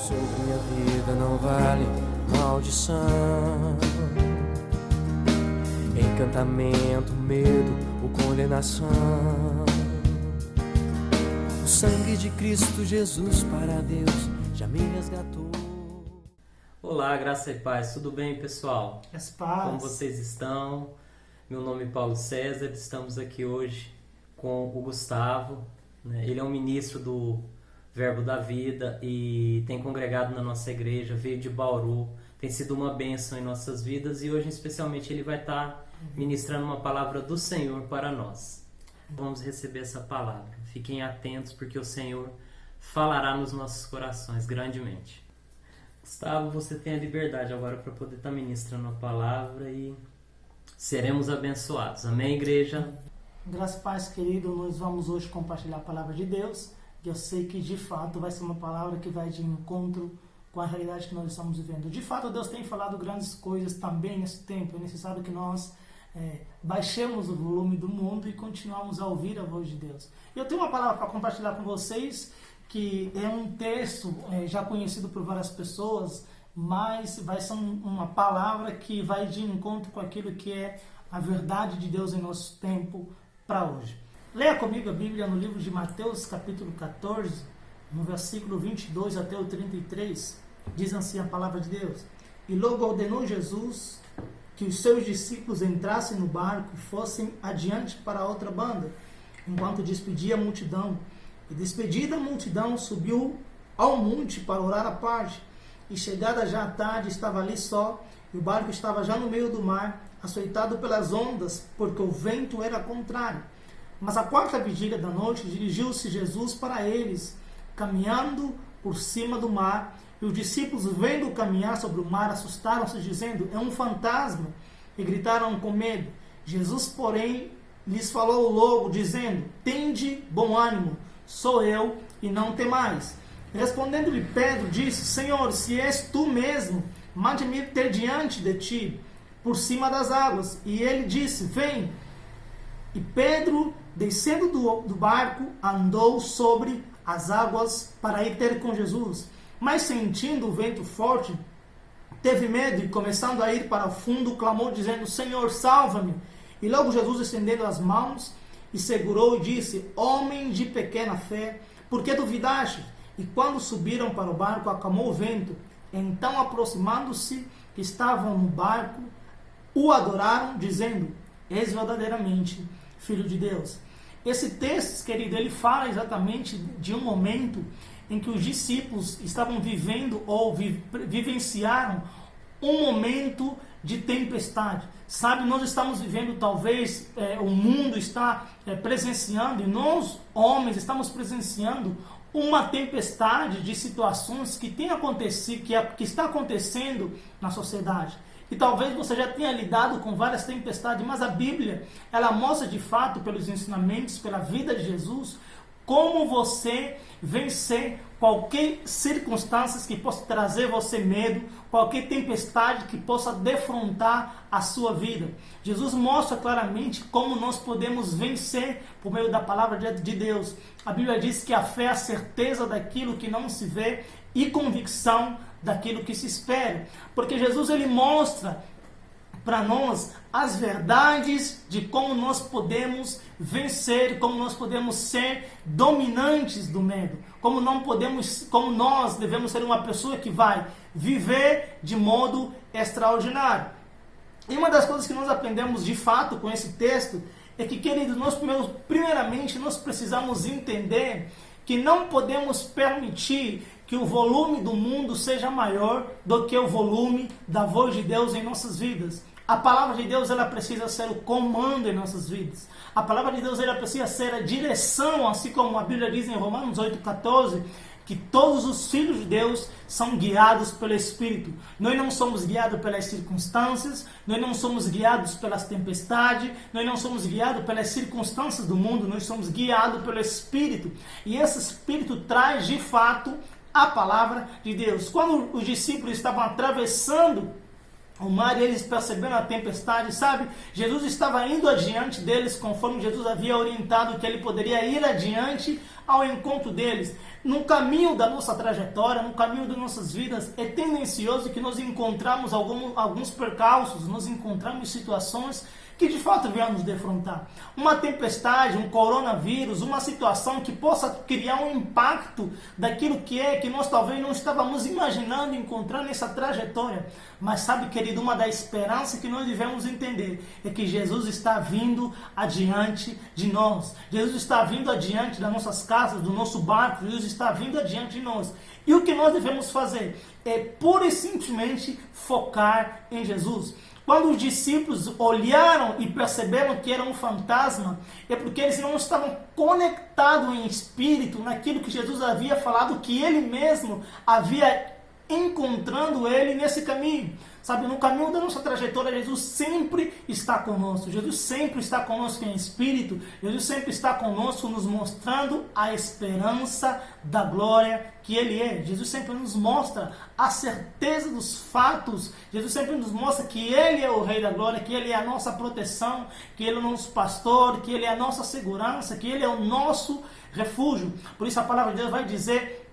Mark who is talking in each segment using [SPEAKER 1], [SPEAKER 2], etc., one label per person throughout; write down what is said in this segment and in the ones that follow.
[SPEAKER 1] sobre minha vida não vale maldição, encantamento, medo ou condenação. O sangue de Cristo Jesus para Deus já me resgatou.
[SPEAKER 2] Olá, graça e paz, tudo bem, pessoal?
[SPEAKER 3] As paz.
[SPEAKER 2] Como vocês estão? Meu nome é Paulo César, estamos aqui hoje com o Gustavo, né? Ele é um ministro do Verbo da Vida e tem congregado na nossa igreja, veio de Bauru, tem sido uma bênção em nossas vidas e hoje especialmente ele vai estar ministrando uma palavra do Senhor para nós. Vamos receber essa palavra, fiquem atentos porque o Senhor falará nos nossos corações grandemente. Gustavo, você tem a liberdade agora para poder estar ministrando a palavra e seremos abençoados. Amém, igreja?
[SPEAKER 3] Graças e paz, querido. Nós vamos hoje compartilhar a palavra de Deus. E eu sei que, de fato, vai ser uma palavra que vai de encontro com a realidade que nós estamos vivendo. De fato, Deus tem falado grandes coisas também nesse tempo. É necessário que nós baixemos o volume do mundo e continuamos a ouvir a voz de Deus. Eu tenho uma palavra para compartilhar com vocês, que é um texto já conhecido por várias pessoas, mas vai ser uma palavra que vai de encontro com aquilo que é a verdade de Deus em nosso tempo para hoje. Leia comigo a Bíblia no livro de Mateus, capítulo 14, no versículo 22 até o 33, diz assim a palavra de Deus: E logo ordenou Jesus que os seus discípulos entrassem no barco e fossem adiante para a outra banda, enquanto despedia a multidão. E despedida a multidão, subiu ao monte para orar à parte. E chegada já a tarde, estava ali só, e o barco estava já no meio do mar, açoitado pelas ondas, porque o vento era contrário. Mas à quarta vigília da noite, dirigiu-se Jesus para eles, caminhando por cima do mar. E os discípulos, vendo-o caminhar sobre o mar, assustaram-se, dizendo: é um fantasma, e gritaram com medo. Jesus, porém, lhes falou logo, dizendo: tende bom ânimo, sou eu, e não temais. Respondendo-lhe Pedro, disse: Senhor, se és tu mesmo, mande-me ter diante de ti, por cima das águas. E ele disse: vem. E Pedro, descendo do barco, andou sobre as águas para ir ter com Jesus. Mas sentindo o vento forte, teve medo e, começando a ir para o fundo, clamou, dizendo: Senhor, salva-me. E logo Jesus, estendendo as mãos, e segurou e disse: homem de pequena fé, por que duvidaste? E quando subiram para o barco, acalmou o vento. Então, aproximando-se, que estavam no barco, o adoraram, dizendo: és verdadeiramente Filho de Deus. Esse texto, querido, ele fala exatamente de um momento em que os discípulos estavam vivendo ou vivenciaram um momento de tempestade. Sabe, nós estamos vivendo, talvez, o mundo está presenciando, e nós, homens, estamos presenciando uma tempestade de situações que tem acontecido, que está acontecendo na sociedade. E talvez você já tenha lidado com várias tempestades, mas a Bíblia, ela mostra de fato, pelos ensinamentos, pela vida de Jesus, como você vencer qualquer circunstância que possa trazer você medo, qualquer tempestade que possa defrontar a sua vida. Jesus mostra claramente como nós podemos vencer por meio da palavra de Deus. A Bíblia diz que a fé é a certeza daquilo que não se vê e convicção daquilo que se espera. Porque Jesus, ele mostra para nós as verdades de como nós podemos vencer, como nós podemos ser dominantes do medo, como nós devemos ser uma pessoa que vai viver de modo extraordinário. E uma das coisas que nós aprendemos de fato com esse texto é que, queridos, primeiramente nós precisamos entender que não podemos permitir que o volume do mundo seja maior do que o volume da voz de Deus em nossas vidas. A palavra de Deus, ela precisa ser o comando em nossas vidas. A palavra de Deus, ela precisa ser a direção, assim como a Bíblia diz em Romanos 8,14, que todos os filhos de Deus são guiados pelo Espírito. Nós não somos guiados pelas circunstâncias, nós não somos guiados pelas tempestades, nós não somos guiados pelas circunstâncias do mundo, nós somos guiados pelo Espírito. E esse Espírito traz, de fato, a palavra de Deus. Quando os discípulos estavam atravessando o mar e eles perceberam a tempestade, sabe? Jesus estava indo adiante deles, conforme Jesus havia orientado que ele poderia ir adiante ao encontro deles. No caminho da nossa trajetória, no caminho das nossas vidas, é tendencioso que nós encontramos alguns percalços, nós encontramos situações que de fato venham nos defrontar. Uma tempestade, um coronavírus, uma situação que possa criar um impacto daquilo que nós talvez não estávamos imaginando encontrar nessa trajetória. Mas sabe, querido, uma da esperança que nós devemos entender é que Jesus está vindo adiante de nós. Jesus está vindo adiante das nossas casas, do nosso barco. Jesus está vindo adiante de nós. E o que nós devemos fazer é pura e simplesmente focar em Jesus. Quando os discípulos olharam e perceberam que era um fantasma, é porque eles não estavam conectados em espírito naquilo que Jesus havia falado, que ele mesmo havia encontrando ele nesse caminho. Sabe, no caminho da nossa trajetória, Jesus sempre está conosco. Jesus sempre está conosco em espírito. Jesus sempre está conosco, nos mostrando a esperança da glória que Ele é. Jesus sempre nos mostra a certeza dos fatos. Jesus sempre nos mostra que Ele é o Rei da Glória, que Ele é a nossa proteção, que Ele é o nosso pastor, que Ele é a nossa segurança, que Ele é o nosso refúgio. Por isso a palavra de Deus vai dizer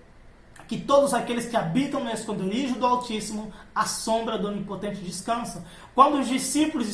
[SPEAKER 3] que todos aqueles que habitam no esconderijo do Altíssimo, a sombra do Onipotente descansa. Quando os discípulos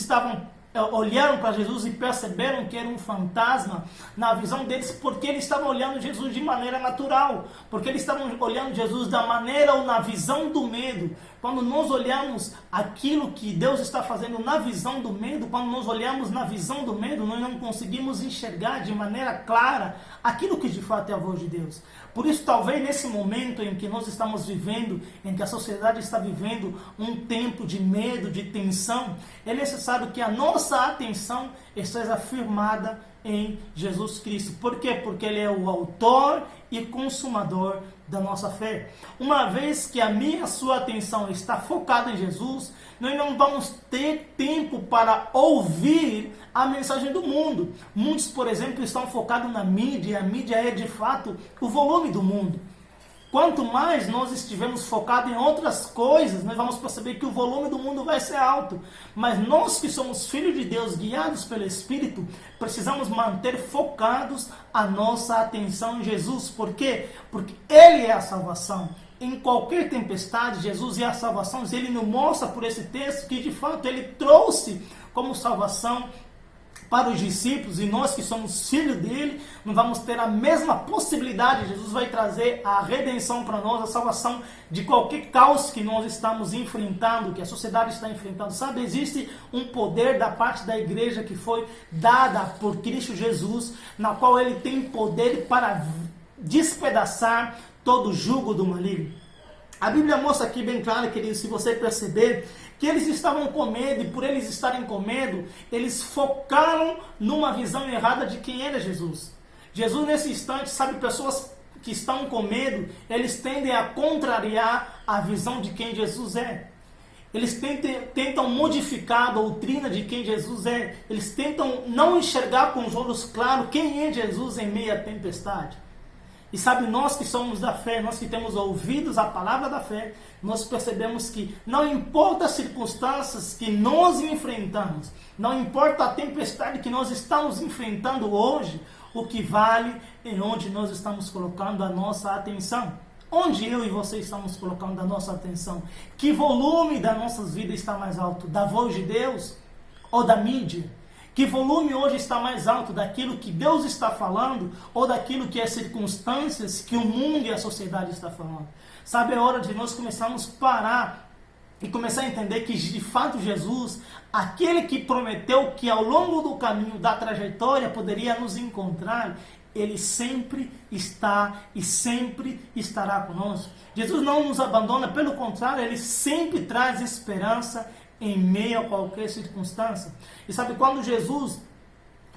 [SPEAKER 3] olharam para Jesus e perceberam que era um fantasma na visão deles, porque eles estavam olhando Jesus de maneira natural, porque eles estavam olhando Jesus da maneira ou na visão do medo. Quando nós olhamos aquilo que Deus está fazendo na visão do medo, quando nós olhamos na visão do medo, nós não conseguimos enxergar de maneira clara aquilo que de fato é a voz de Deus. Por isso, talvez nesse momento em que nós estamos vivendo, em que a sociedade está vivendo um tempo de medo, de tensão, é necessário que a nossa atenção esteja firmada em Jesus Cristo. Por quê? Porque Ele é o autor e consumador da nossa fé. Uma vez que a minha e a sua atenção está focada em Jesus, nós não vamos ter tempo para ouvir a mensagem do mundo. Muitos, por exemplo, estão focados na mídia, e a mídia é de fato o volume do mundo. Quanto mais nós estivermos focados em outras coisas, nós vamos perceber que o volume do mundo vai ser alto. Mas nós que somos filhos de Deus, guiados pelo Espírito, precisamos manter focados a nossa atenção em Jesus. Por quê? Porque Ele é a salvação. Em qualquer tempestade, Jesus é a salvação. Ele nos mostra por esse texto que de fato Ele trouxe como salvação para os discípulos, e nós que somos filhos dele, não vamos ter a mesma possibilidade. Jesus vai trazer a redenção para nós, a salvação de qualquer caos que nós estamos enfrentando, que a sociedade está enfrentando. Sabe, existe um poder da parte da igreja que foi dada por Cristo Jesus, na qual ele tem poder para despedaçar todo o jugo do maligno. A Bíblia mostra aqui bem claro, querido, se você perceber, que eles estavam com medo, e por eles estarem com medo, eles focaram numa visão errada de quem era Jesus. Jesus, nesse instante, sabe, pessoas que estão com medo, eles tendem a contrariar a visão de quem Jesus é. Eles tentam modificar a doutrina de quem Jesus é. Eles tentam não enxergar com os olhos claros quem é Jesus em meio à tempestade. E sabe, nós que somos da fé, nós que temos ouvidos a palavra da fé, nós percebemos que não importa as circunstâncias que nós enfrentamos, não importa a tempestade que nós estamos enfrentando hoje, o que vale é onde nós estamos colocando a nossa atenção. Onde eu e você estamos colocando a nossa atenção? Que volume das nossas vidas está mais alto? Da voz de Deus ou da mídia? Que volume hoje está mais alto daquilo que Deus está falando ou daquilo que é circunstâncias que o mundo e a sociedade está falando? Sabe, é hora de nós começarmos a parar e começar a entender que de fato Jesus, aquele que prometeu que ao longo do caminho da trajetória poderia nos encontrar, Ele sempre está e sempre estará conosco. Jesus não nos abandona, pelo contrário, Ele sempre traz esperança em meio a qualquer circunstância. E sabe, quando Jesus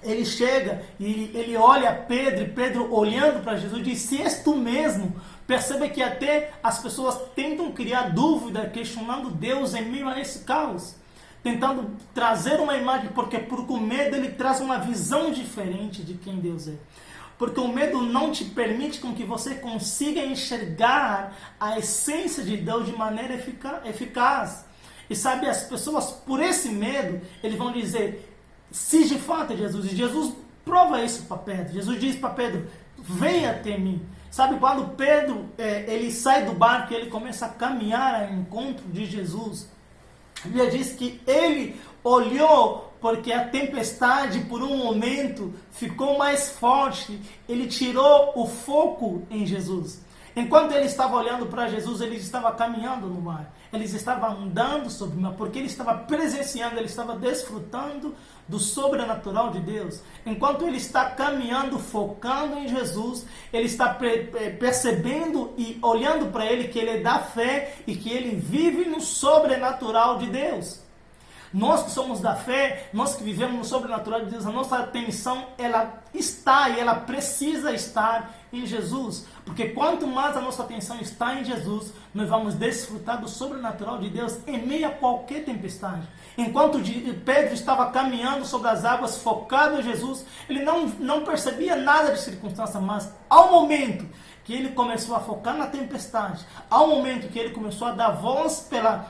[SPEAKER 3] ele chega e ele olha Pedro, e Pedro olhando para Jesus diz: se és tu mesmo. Percebe que até as pessoas tentam criar dúvida, questionando Deus em meio a esse caos, tentando trazer uma imagem, porque o medo ele traz uma visão diferente de quem Deus é. Porque o medo não te permite com que você consiga enxergar a essência de Deus de maneira eficaz. E sabe, as pessoas, por esse medo, eles vão dizer: se de fato é Jesus, e Jesus prova isso para Pedro. Jesus diz para Pedro: vem até mim. Sabe, quando Pedro ele sai do barco e ele começa a caminhar ao encontro de Jesus, a Bíblia diz que ele olhou porque a tempestade por um momento ficou mais forte, ele tirou o foco em Jesus. Enquanto ele estava olhando para Jesus, ele estava caminhando no mar. Ele estava andando sobre o mar, porque ele estava presenciando, ele estava desfrutando do sobrenatural de Deus. Enquanto ele está caminhando, focando em Jesus, ele está percebendo e olhando para ele que ele é da fé e que ele vive no sobrenatural de Deus. Nós que somos da fé, nós que vivemos no sobrenatural de Deus, a nossa atenção, ela está e ela precisa estar em Jesus. Porque quanto mais a nossa atenção está em Jesus, nós vamos desfrutar do sobrenatural de Deus em meio a qualquer tempestade. Enquanto Pedro estava caminhando sobre as águas, focado em Jesus, ele não percebia nada de circunstância, mas ao momento que ele começou a focar na tempestade, ao momento que ele começou a dar voz para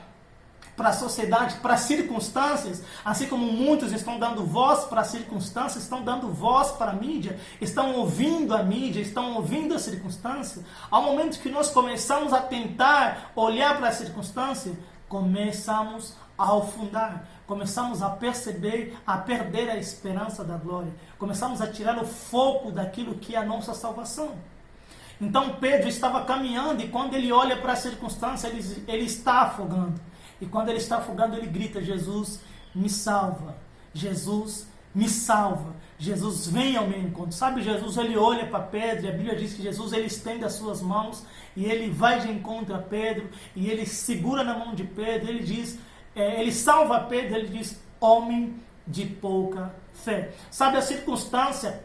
[SPEAKER 3] a sociedade, para as circunstâncias, assim como muitos estão dando voz para as circunstâncias, estão dando voz para a mídia, estão ouvindo a mídia, estão ouvindo a circunstância. Ao momento que nós começamos a tentar olhar para a circunstância, começamos a afundar, começamos a perceber, a perder a esperança da glória, começamos a tirar o foco daquilo que é a nossa salvação. Então Pedro estava caminhando e quando ele olha para a circunstância, ele está afogando. E quando ele está afogando, ele grita: Jesus, me salva. Jesus, me salva. Jesus, vem ao meu encontro. Sabe, Jesus, ele olha para Pedro, e a Bíblia diz que Jesus, ele estende as suas mãos, e ele vai de encontro a Pedro, e ele segura na mão de Pedro, ele diz, ele salva Pedro, ele diz: homem de pouca fé. Sabe, a circunstância,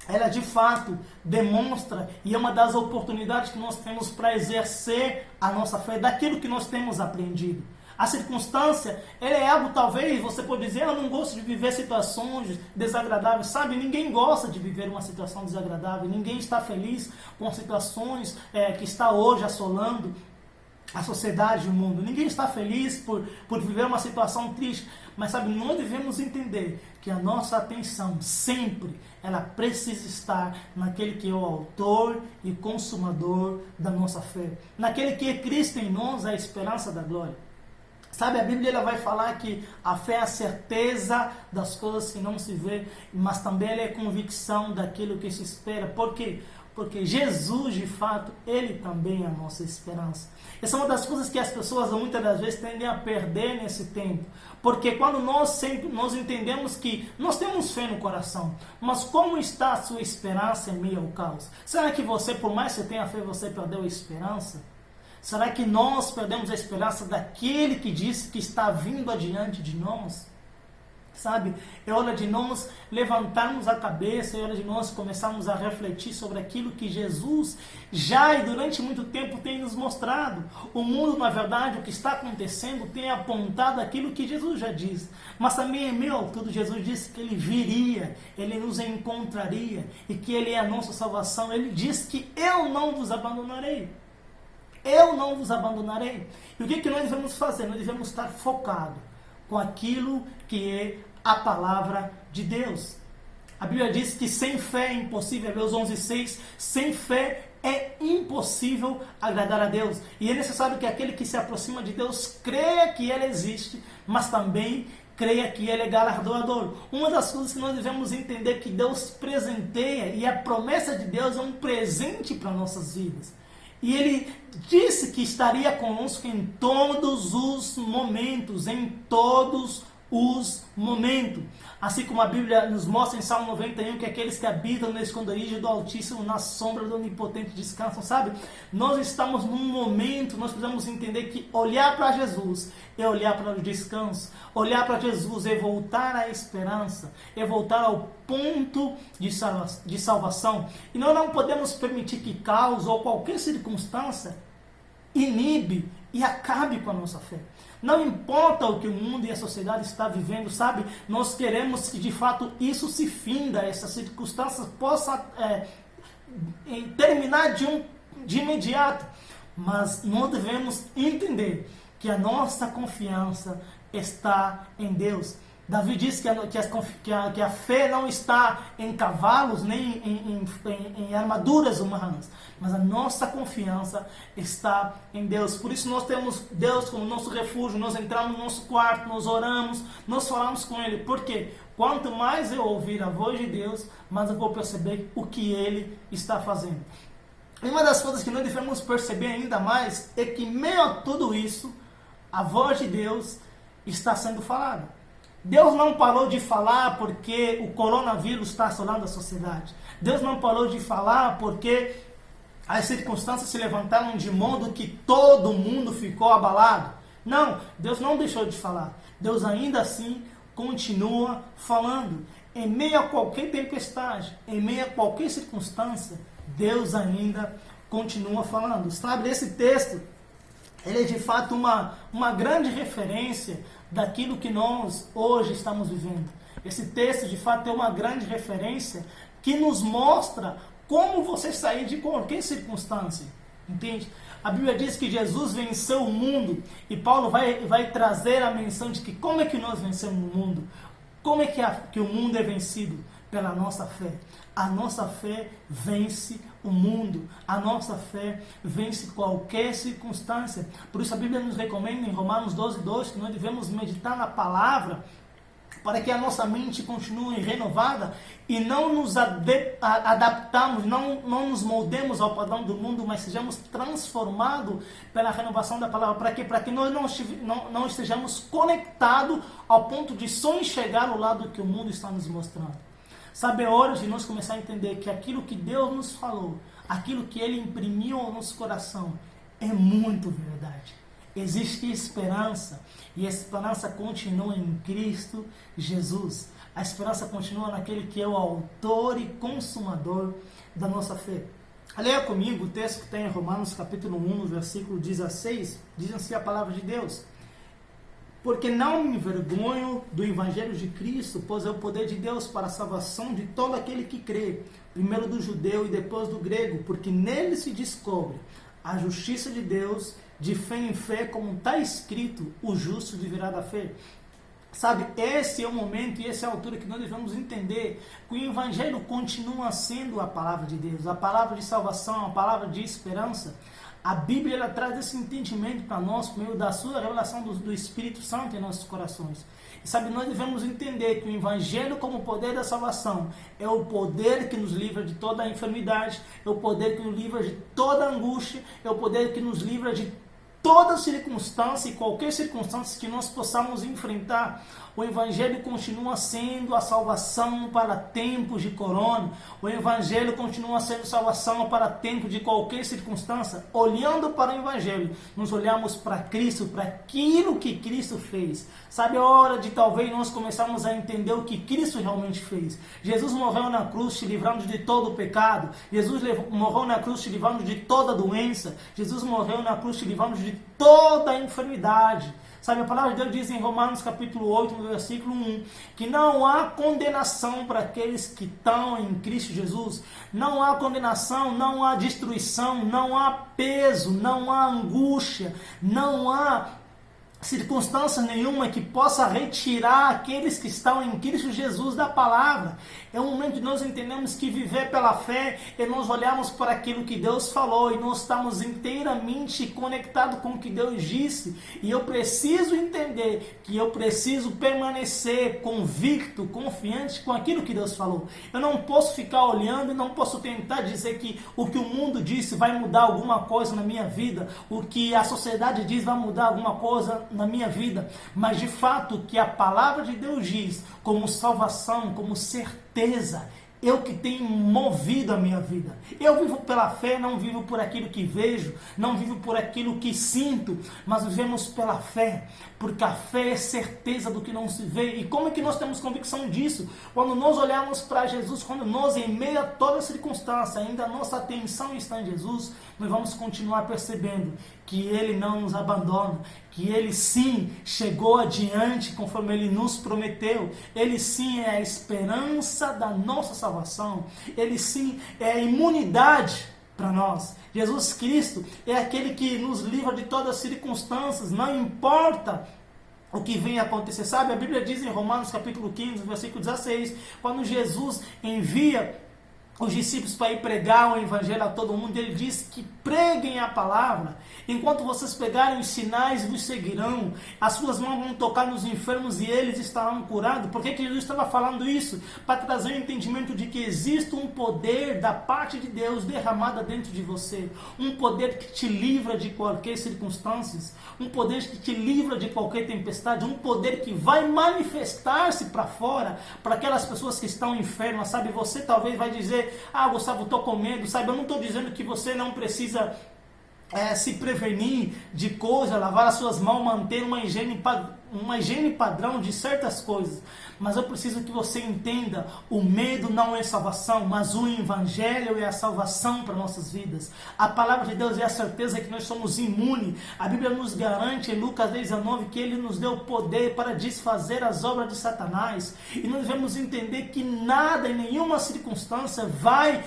[SPEAKER 3] ela de fato demonstra, e é uma das oportunidades que nós temos para exercer a nossa fé, daquilo que nós temos aprendido. A circunstância, ela é algo, talvez, você pode dizer: eu não gosto de viver situações desagradáveis. Sabe, ninguém gosta de viver uma situação desagradável, ninguém está feliz com situações que está hoje assolando a sociedade e o mundo. Ninguém está feliz por viver uma situação triste. Mas sabe, nós devemos entender que a nossa atenção sempre, ela precisa estar naquele que é o autor e consumador da nossa fé. Naquele que é Cristo em nós, a esperança da glória. Sabe, a Bíblia ela vai falar que a fé é a certeza das coisas que não se vê, mas também ela é a convicção daquilo que se espera. Por quê? Porque Jesus, de fato, ele também é a nossa esperança. Essa é uma das coisas que as pessoas muitas das vezes tendem a perder nesse tempo. Porque quando nós entendemos que nós temos fé no coração, mas como está a sua esperança em meio ao caos? Será que você, por mais que você tenha fé, você perdeu a esperança? Será que nós perdemos a esperança daquele que disse que está vindo adiante de nós? Sabe, é hora de nós levantarmos a cabeça, é hora de nós começarmos a refletir sobre aquilo que Jesus já e durante muito tempo tem nos mostrado. O mundo, na verdade, o que está acontecendo tem apontado aquilo que Jesus já disse. Mas também em meio ao tudo, Jesus disse que ele viria, ele nos encontraria e que ele é a nossa salvação. Ele disse que eu não vos abandonarei. Eu não vos abandonarei. E o que nós devemos fazer? Nós devemos estar focados com aquilo que é a palavra de Deus. A Bíblia diz que sem fé é impossível, Hebreus 11:6, sem fé é impossível agradar a Deus. E é necessário que aquele que se aproxima de Deus creia que Ele existe, mas também creia que Ele é galardoador. Uma das coisas que nós devemos entender é que Deus presenteia, e a promessa de Deus é um presente para nossas vidas. E Ele disse que estaria conosco em todos os momentos, Assim como a Bíblia nos mostra em Salmo 91 que aqueles que habitam no esconderijo do Altíssimo, na sombra do Onipotente descansam, sabe? Nós estamos num momento, nós precisamos entender que olhar para Jesus é olhar para o descanso. Olhar para Jesus é voltar à esperança, é voltar ao ponto de salvação. E nós não podemos permitir que caos ou qualquer circunstância inibe e acabe com a nossa fé. Não importa o que o mundo e a sociedade está vivendo, sabe? Nós queremos que de fato isso se finda, essas circunstâncias possam terminar de imediato. Mas nós devemos entender que a nossa confiança está em Deus. Davi diz que a fé não está em cavalos nem em armaduras humanas, mas a nossa confiança está em Deus. Por isso nós temos Deus como nosso refúgio, nós entramos no nosso quarto, nós oramos, nós falamos com Ele. Por quê? Quanto mais eu ouvir a voz de Deus, mais eu vou perceber o que Ele está fazendo. E uma das coisas que nós devemos perceber ainda mais é que, meio a tudo isso, a voz de Deus está sendo falada. Deus não parou de falar porque o coronavírus está assolando a sociedade. Deus não parou de falar porque as circunstâncias se levantaram de modo que todo mundo ficou abalado. Não, Deus não deixou de falar. Deus ainda assim continua falando. Em meio a qualquer tempestade, em meio a qualquer circunstância, Deus ainda continua falando. Sabe, esse texto, ele é de fato uma grande referência daquilo que nós hoje estamos vivendo. Esse texto de fato é uma grande referência que nos mostra como você sair de qualquer circunstância. Entende? A Bíblia diz que Jesus venceu o mundo e Paulo vai trazer a menção de que como é que nós vencemos o mundo? Como é que o mundo é vencido? Pela nossa fé. A nossa fé vence o mundo. A nossa fé vence qualquer circunstância. Por isso a Bíblia nos recomenda em Romanos 12:2 que nós devemos meditar na palavra para que a nossa mente continue renovada e não nos adaptamos, não nos moldemos ao padrão do mundo, mas sejamos transformados pela renovação da palavra. Para quê? Para que nós não estejamos conectados ao ponto de só enxergar o lado que o mundo está nos mostrando. Sabe, é hora de nós começar a entender que aquilo que Deus nos falou, aquilo que Ele imprimiu ao nosso coração, é muito verdade. Existe esperança, e a esperança continua em Cristo Jesus. A esperança continua naquele que é o autor e consumador da nossa fé. Leia comigo o texto que está em Romanos capítulo 1, versículo 16, diz assim a palavra de Deus: porque não me envergonho do Evangelho de Cristo, pois é o poder de Deus para a salvação de todo aquele que crê, primeiro do judeu e depois do grego, porque nele se descobre a justiça de Deus de fé em fé, como está escrito, o justo viverá da fé. Sabe, esse é o momento e essa é a altura que nós devemos entender que o Evangelho continua sendo a palavra de Deus, a palavra de salvação, a palavra de esperança. A Bíblia ela traz esse entendimento para nós por meio da sua revelação do Espírito Santo em nossos corações. E sabe, nós devemos entender que o Evangelho como poder da salvação é o poder que nos livra de toda a enfermidade, é o poder que nos livra de toda a angústia, é o poder que nos livra de toda circunstância e qualquer circunstância que nós possamos enfrentar. O Evangelho continua sendo a salvação para tempos de corona. O Evangelho continua sendo salvação para tempo de qualquer circunstância. Olhando para o Evangelho, nós olhamos para Cristo, para aquilo que Cristo fez. Sabe, a hora de talvez nós começarmos a entender o que Cristo realmente fez. Jesus morreu na cruz te livrando de todo o pecado. Jesus morreu na cruz te livrando de toda doença. Jesus morreu na cruz te livrando de toda a enfermidade. Sabe, a palavra de Deus diz em Romanos capítulo 8, no versículo 1, que não há condenação para aqueles que estão em Cristo Jesus. Não há condenação, não há destruição, não há peso, não há angústia, não há circunstância nenhuma que possa retirar aqueles que estão em Cristo Jesus da palavra. É um momento de nós entendemos que viver pela fé é nós olharmos para aquilo que Deus falou e nós estamos inteiramente conectados com o que Deus disse. E eu preciso entender que eu preciso permanecer convicto, confiante com aquilo que Deus falou. Eu não posso ficar olhando e não posso tentar dizer que o que o mundo disse vai mudar alguma coisa na minha vida, o que a sociedade diz vai mudar alguma coisa na minha vida, mas de fato o que a palavra de Deus diz como salvação, como certeza, é o que tem movido a minha vida. Eu vivo pela fé, não vivo por aquilo que vejo, não vivo por aquilo que sinto, mas vivemos pela fé, porque a fé é certeza do que não se vê. E como é que nós temos convicção disso? Quando nós olhamos para Jesus, quando nós, em meio a toda circunstância, ainda a nossa atenção está em Jesus, nós vamos continuar percebendo que Ele não nos abandona, que Ele sim chegou adiante conforme Ele nos prometeu. Ele sim é a esperança da nossa salvação. Ele sim é a imunidade para nós. Jesus Cristo é aquele que nos livra de todas as circunstâncias, não importa o que vem acontecer. Sabe, a Bíblia diz em Romanos capítulo 15, versículo 16, quando Jesus envia os discípulos para ir pregar o evangelho a todo mundo, ele diz que preguem a palavra, enquanto vocês pegarem os sinais vos seguirão, as suas mãos vão tocar nos enfermos e eles estarão curados. Por que Jesus estava falando isso? Para trazer o entendimento de que existe um poder da parte de Deus derramado dentro de você, um poder que te livra de qualquer circunstância, um poder que te livra de qualquer tempestade, um poder que vai manifestar-se para fora, para aquelas pessoas que estão enfermas, sabe? Você talvez vai dizer: ah, Gustavo, estou com medo, sabe? Eu não estou dizendo que você não precisa se prevenir de coisas, lavar as suas mãos, manter uma higiene padrão de certas coisas. Mas eu preciso que você entenda, o medo não é salvação, mas o evangelho é a salvação para nossas vidas. A palavra de Deus é a certeza que nós somos imunes. A Bíblia nos garante em Lucas 10:19 que Ele nos deu poder para desfazer as obras de Satanás. E nós devemos entender que nada, em nenhuma circunstância, vai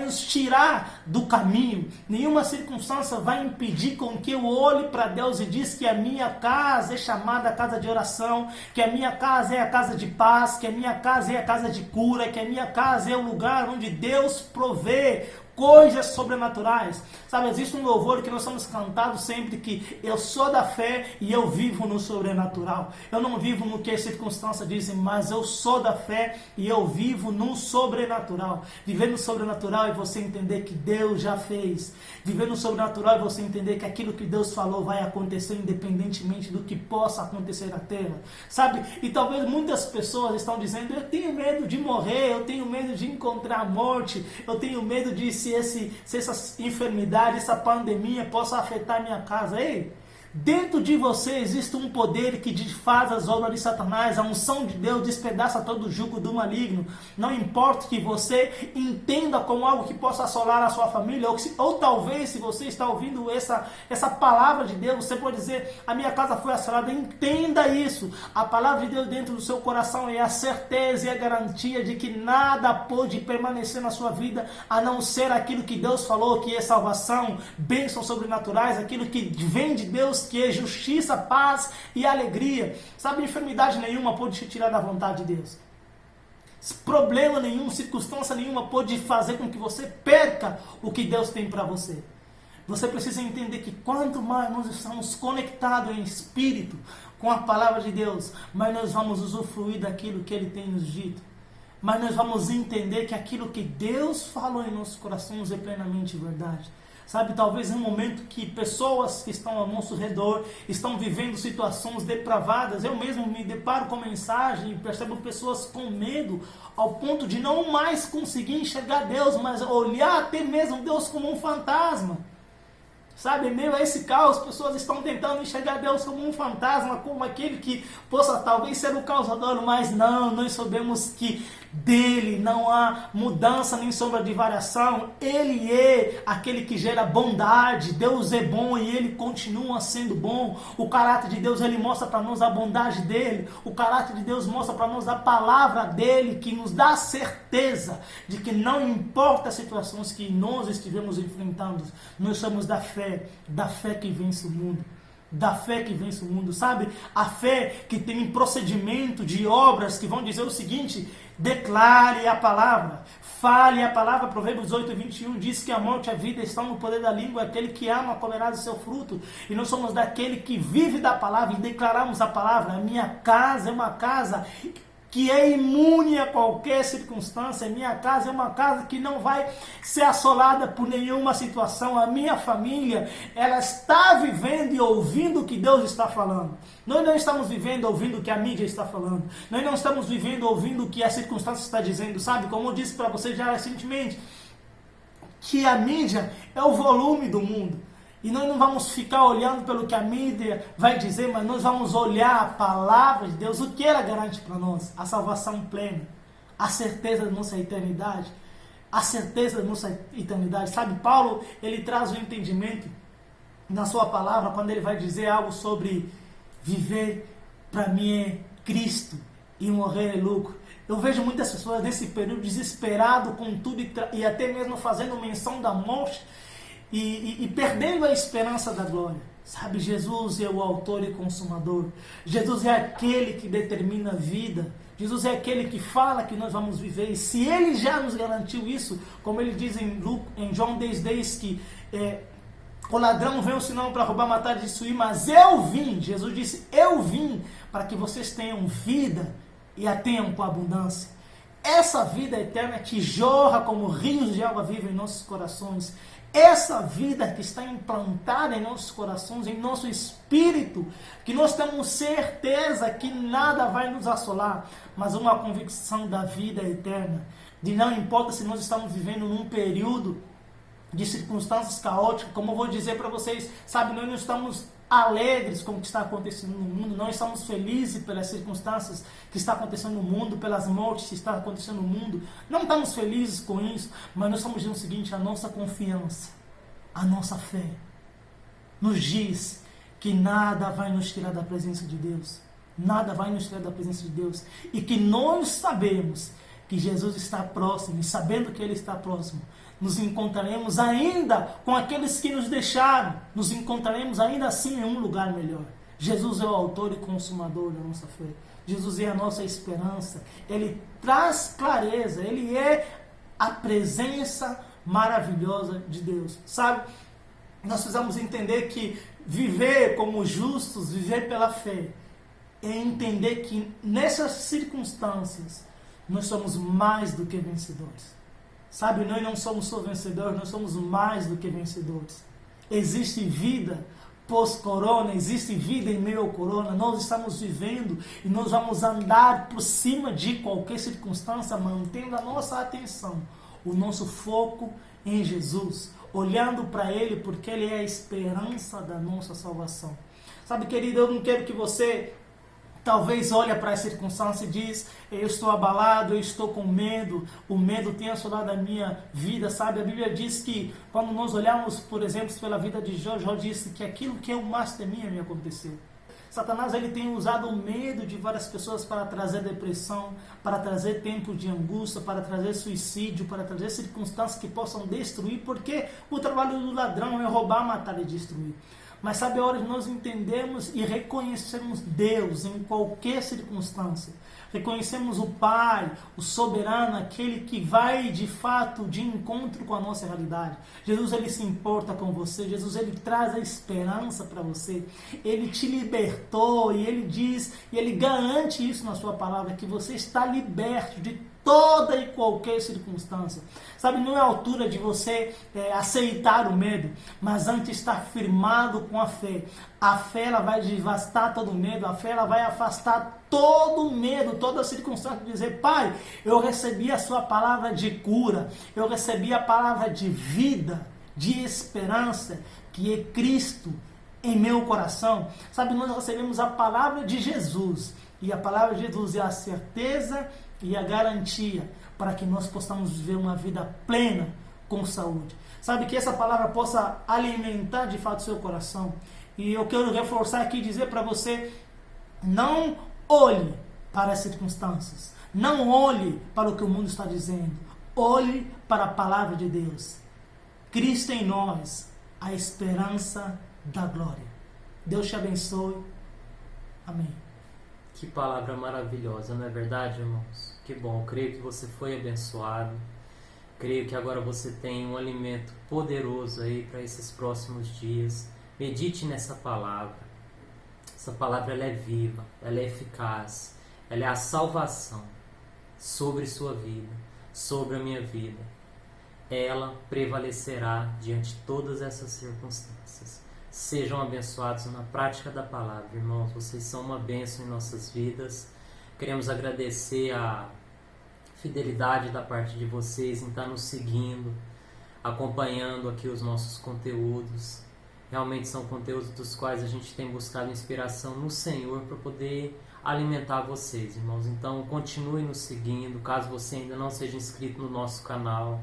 [SPEAKER 3] nos tirar do caminho. Nenhuma circunstância vai impedir com que eu olhe para Deus e diz que a minha casa é chamada casa de oração, que a minha casa é a casa de paz, que a minha casa é a casa de cura, que a minha casa é o lugar onde Deus provê coisas sobrenaturais. Sabe, existe um louvor que nós somos cantados sempre, que eu sou da fé e eu vivo no sobrenatural. Eu não vivo no que as circunstâncias dizem, mas eu sou da fé e eu vivo no sobrenatural. Viver no sobrenatural é você entender que Deus já fez. Viver no sobrenatural é você entender que aquilo que Deus falou vai acontecer independentemente do que possa acontecer na terra. Sabe, e talvez muitas pessoas estão dizendo: eu tenho medo de morrer, eu tenho medo de encontrar a morte, eu tenho medo de se essa enfermidade, essa pandemia possa afetar minha casa. Ei, dentro de você existe um poder que desfaz as obras de Satanás. A unção de Deus despedaça todo o jugo do maligno. Não importa que você entenda como algo que possa assolar a sua família, ou talvez se você está ouvindo essa palavra de Deus, você pode dizer: a minha casa foi assolada. Entenda isso. A palavra de Deus dentro do seu coração é a certeza e a garantia de que nada pode permanecer na sua vida a não ser aquilo que Deus falou, que é salvação, bênçãos sobrenaturais, aquilo que vem de Deus, que é justiça, paz e alegria. Sabe, enfermidade nenhuma pode te tirar da vontade de Deus. Problema nenhum, circunstância nenhuma pode fazer com que você perca o que Deus tem para você. Você precisa entender que quanto mais nós estamos conectados em espírito com a palavra de Deus, mais nós vamos usufruir daquilo que Ele tem nos dito. Mas nós vamos entender que aquilo que Deus falou em nossos corações é plenamente verdade. Sabe, talvez em um momento que pessoas que estão ao nosso redor estão vivendo situações depravadas. Eu mesmo me deparo com mensagem e percebo pessoas com medo ao ponto de não mais conseguir enxergar Deus, mas olhar até mesmo Deus como um fantasma. Sabe, em meio a esse caos, pessoas estão tentando enxergar Deus como um fantasma, como aquele que possa talvez ser o causador, mas não, nós sabemos que dele não há mudança nem sombra de variação. Ele é aquele que gera bondade. Deus é bom e Ele continua sendo bom. O caráter de Deus, Ele mostra para nós a bondade dEle. O caráter de Deus mostra para nós a palavra dEle, que nos dá certeza de que não importa as situações que nós estivemos enfrentando, nós somos da fé que vence o mundo. Da fé que vence o mundo, sabe? A fé que tem um procedimento de obras que vão dizer o seguinte: declare a palavra, fale a palavra. Provérbios 8:21 diz que a morte e a vida estão no poder da língua, aquele que ama comerá do seu fruto. E nós somos daquele que vive da palavra e declaramos a palavra. A minha casa é uma casa que é imune a qualquer circunstância. A minha casa é uma casa que não vai ser assolada por nenhuma situação. A minha família, ela está vivendo e ouvindo o que Deus está falando. Nós não estamos vivendo ouvindo o que a mídia está falando. Nós não estamos vivendo ouvindo o que a circunstância está dizendo, sabe? Como eu disse para você já recentemente, que a mídia é o volume do mundo. E nós não vamos ficar olhando pelo que a mídia vai dizer, mas nós vamos olhar a palavra de Deus, o que ela garante para nós: a salvação plena, a certeza da nossa eternidade, a certeza da nossa eternidade. Sabe, Paulo, ele traz o entendimento na sua palavra, quando ele vai dizer algo sobre viver para mim é Cristo e morrer é lucro. Eu vejo muitas pessoas nesse período desesperado com tudo e até mesmo fazendo menção da morte. e perdendo a esperança da glória. Sabe, Jesus é o autor e consumador. Jesus é aquele que determina a vida. Jesus é aquele que fala que nós vamos viver. E se Ele já nos garantiu isso, como Ele diz em João 10,10, que o ladrão veio senão para roubar, matar e destruir, mas eu vim, Jesus disse, eu vim para que vocês tenham vida e a tenham com abundância. Essa vida eterna que jorra como rios de água viva em nossos corações, essa vida que está implantada em nossos corações, em nosso espírito, que nós temos certeza que nada vai nos assolar, mas uma convicção da vida eterna, de não importa se nós estamos vivendo num período de circunstâncias caóticas, como eu vou dizer para vocês, sabe, nós não estamos alegres com o que está acontecendo no mundo, não estamos felizes pelas circunstâncias que está acontecendo no mundo, pelas mortes que está acontecendo no mundo, não estamos felizes com isso, mas nós estamos dizendo o seguinte, a nossa confiança, a nossa fé, nos diz que nada vai nos tirar da presença de Deus, nada vai nos tirar da presença de Deus, e que nós sabemos que Jesus está próximo, e sabendo que Ele está próximo, nos encontraremos ainda com aqueles que nos deixaram, nos encontraremos ainda assim em um lugar melhor. Jesus é o autor e consumador da nossa fé. Jesus é a nossa esperança. Ele traz clareza, Ele é a presença maravilhosa de Deus. Sabe, nós precisamos entender que viver como justos, viver pela fé, é entender que nessas circunstâncias nós somos mais do que vencedores. Sabe, nós não somos só vencedores, nós somos mais do que vencedores. Existe vida pós-corona, existe vida em meio ao corona. Nós estamos vivendo e nós vamos andar por cima de qualquer circunstância, mantendo a nossa atenção, o nosso foco em Jesus, olhando para Ele, porque Ele é a esperança da nossa salvação. Sabe, querido, eu não quero que você talvez olhe para a circunstância e diz, eu estou abalado, eu estou com medo, o medo tem assolado a minha vida, sabe? A Bíblia diz que, quando nós olhamos, por exemplo, pela vida de Jó, Jó disse que aquilo que eu mais temia me aconteceu. Satanás, ele tem usado o medo de várias pessoas para trazer depressão, para trazer tempo de angústia, para trazer suicídio, para trazer circunstâncias que possam destruir, porque o trabalho do ladrão é roubar, matar e destruir. Mas sabe a hora de nós entendermos e reconhecermos Deus em qualquer circunstância. Reconhecemos o Pai, o soberano, aquele que vai de fato de encontro com a nossa realidade. Jesus, ele se importa com você. Jesus, ele traz a esperança para você. Ele te libertou e ele diz, e ele garante isso na sua palavra, que você está liberto de toda e qualquer circunstância. Sabe, não é a altura de você aceitar o medo, mas antes estar firmado com a fé. A fé, ela vai devastar todo o medo, a fé, ela vai afastar todo o medo, toda a circunstância, dizer, Pai, eu recebi a sua palavra de cura, eu recebi a palavra de vida, de esperança, que é Cristo em meu coração. Sabe, nós recebemos a palavra de Jesus, e a palavra de Jesus é a certeza e a garantia para que nós possamos viver uma vida plena com saúde. Sabe, que essa palavra possa alimentar de fato o seu coração. E eu quero reforçar aqui e dizer para você, não olhe para as circunstâncias, não olhe para o que o mundo está dizendo, olhe para a palavra de Deus. Cristo em nós, a esperança da glória. Deus te abençoe. Amém.
[SPEAKER 2] Que palavra maravilhosa, não é verdade, irmãos? Que bom, creio que você foi abençoado. Creio que agora você tem um alimento poderoso aí para esses próximos dias. Medite nessa palavra. Essa palavra, ela é viva, ela é eficaz. Ela é a salvação sobre sua vida, sobre a minha vida. Ela prevalecerá diante de todas essas circunstâncias. Sejam abençoados na prática da palavra, irmãos. Vocês são uma bênção em nossas vidas. Queremos agradecer a fidelidade da parte de vocês em estar nos seguindo, acompanhando aqui os nossos conteúdos. Realmente são conteúdos dos quais a gente tem buscado inspiração no Senhor para poder alimentar vocês, irmãos. Então, continue nos seguindo. Caso você ainda não seja inscrito no nosso canal,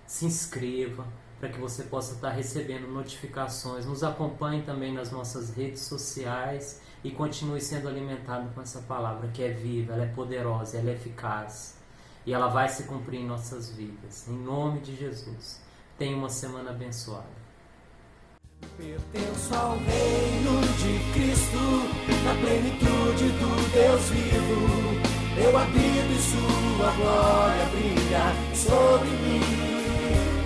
[SPEAKER 2] se inscreva, para que você possa estar recebendo notificações. Nos acompanhe também nas nossas redes sociais e continue sendo alimentado com essa palavra que é viva, ela é poderosa, ela é eficaz e ela vai se cumprir em nossas vidas. Em nome de Jesus, tenha uma semana abençoada.
[SPEAKER 1] Pertenço ao reino de Cristo, na plenitude do Deus vivo. Eu habito e sua glória brilha sobre mim.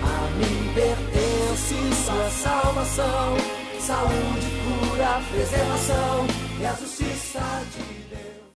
[SPEAKER 1] A mim pertence sua salvação, saúde, cura, preservação e a justiça de